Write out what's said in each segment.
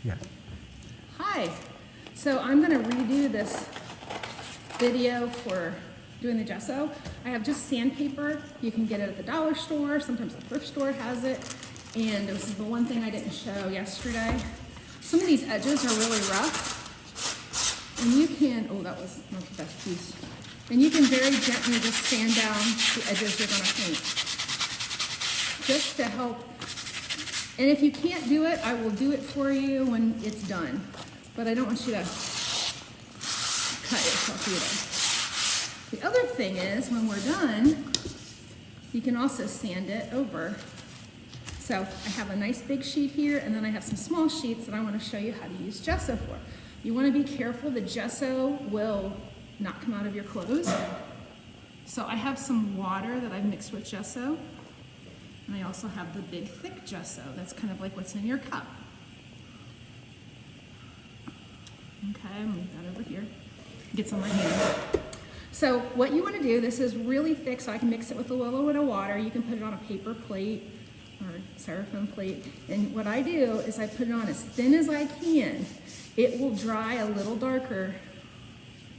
Yeah. Hi. So I'm going to redo this video for doing the gesso. I have just sandpaper. You can get it at the dollar store. Sometimes the thrift store has it. And this is the one thing I didn't show yesterday. Some of these edges are really rough. And you can, oh, that was not the best piece. And you can very gently just sand down the edges you're going to paint. Just to help. And if you can't do it, I will do it for you when it's done. But I don't want you to cut yourself either. The other thing is, when we're done, you can also sand it over. So I have a nice big sheet here, and then I have some small sheets that I want to show you how to use gesso for. You want to be careful, the gesso will not come out of your clothes. So I have some water that I've mixed with gesso. And I also have the big thick gesso. That's kind of like what's in your cup. Okay, move that over here. Gets on my hand. So what you want to do, this is really thick, so I can mix it with a little bit of water. You can put it on a paper plate or styrofoam plate. And what I do is I put it on as thin as I can. It will dry a little darker.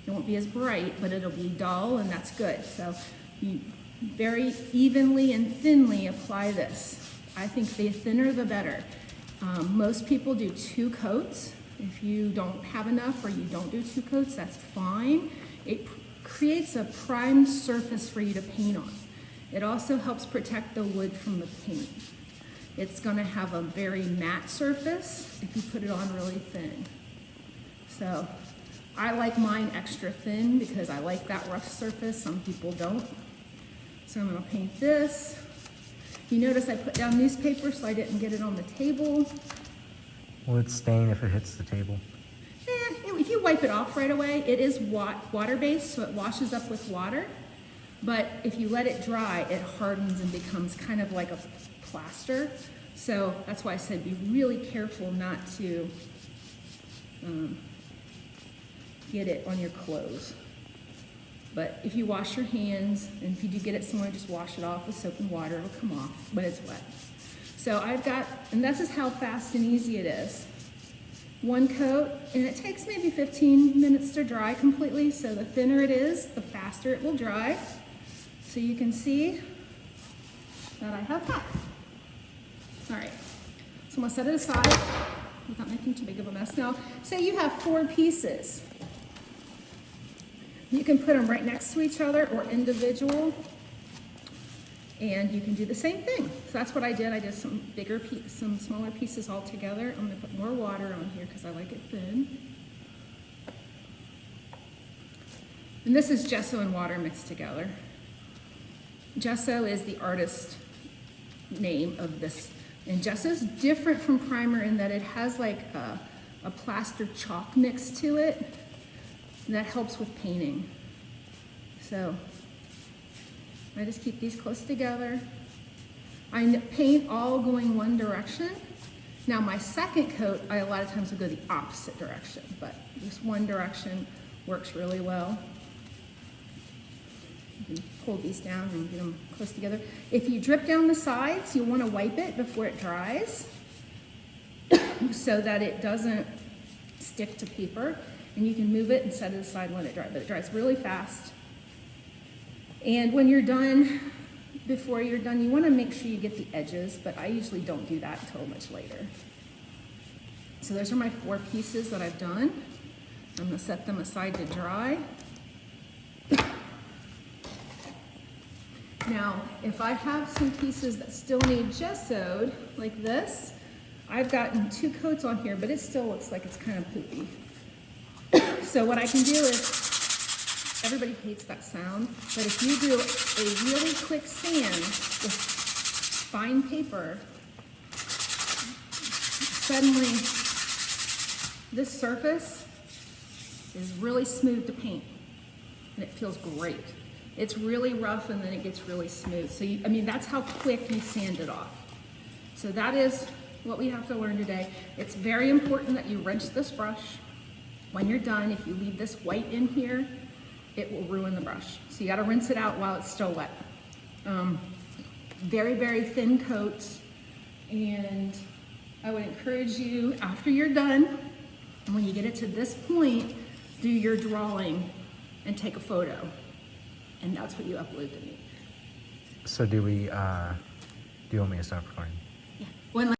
It won't be as bright, but it'll be dull, and that's good. So you very evenly and thinly apply this. I think the thinner the better. Most people do 2 coats. If you don't have enough or you don't do 2 coats, that's fine. It creates a primed surface for you to paint on. It also helps protect the wood from the paint. It's going to have a very matte surface if you put it on really thin. So I like mine extra thin because I like that rough surface. Some people don't. So I'm going to paint this. You notice I put down newspaper so I didn't get it on the table. Will it stain if it hits the table? If you wipe it off right away, it is water-based, so it washes up with water. But if you let it dry, it hardens and becomes kind of like a plaster. So that's why I said be really careful not to get it on your clothes. But if you wash your hands, and if you do get it somewhere, just wash it off with soap and water. It'll come off when it's wet. So I've got, and this is how fast and easy it is. 1 coat, and it takes maybe 15 minutes to dry completely. So the thinner it is, the faster it will dry. So you can see that I have that. All right, so I'm gonna set it aside without making too big of a mess. Now, say you have 4 pieces. You can put them right next to each other or individual, and you can do the same thing. So that's what I did. I did some some smaller pieces all together. I'm gonna put more water on here because I like it thin. And this is gesso and water mixed together. Gesso is the artist name of this. And gesso is different from primer in that it has like a plaster chalk mix to it. And that helps with painting. So I just keep these close together. I paint all going one direction. Now my second coat, I a lot of times will go the opposite direction, but this one direction works really well. You can pull these down and get them close together. If you drip down the sides, you want to wipe it before it dries so that it doesn't stick to paper. And you can move it and set it aside and let it dry, but it dries really fast. And when you're done, before you're done, you want to make sure you get the edges, but I usually don't do that until much later. So those are my 4 pieces that I've done. I'm going to set them aside to dry. Now, if I have some pieces that still need gessoed, like this, I've gotten 2 coats on here, but it still looks like it's kind of poopy. So what I can do is, everybody hates that sound, but if you do a really quick sand with fine paper, suddenly this surface is really smooth to paint, and it feels great. It's really rough and then it gets really smooth. So I mean, that's how quick you sand it off. So that is what we have to learn today. It's very important that you rinse this brush. When you're done, if you leave this white in here, it will ruin the brush. So you gotta rinse it out while it's still wet. Very, very thin coats, and I would encourage you, after you're done, and when you get it to this point, do your drawing and take a photo. And that's what you upload to me. So do you want me to stop recording? Yeah. When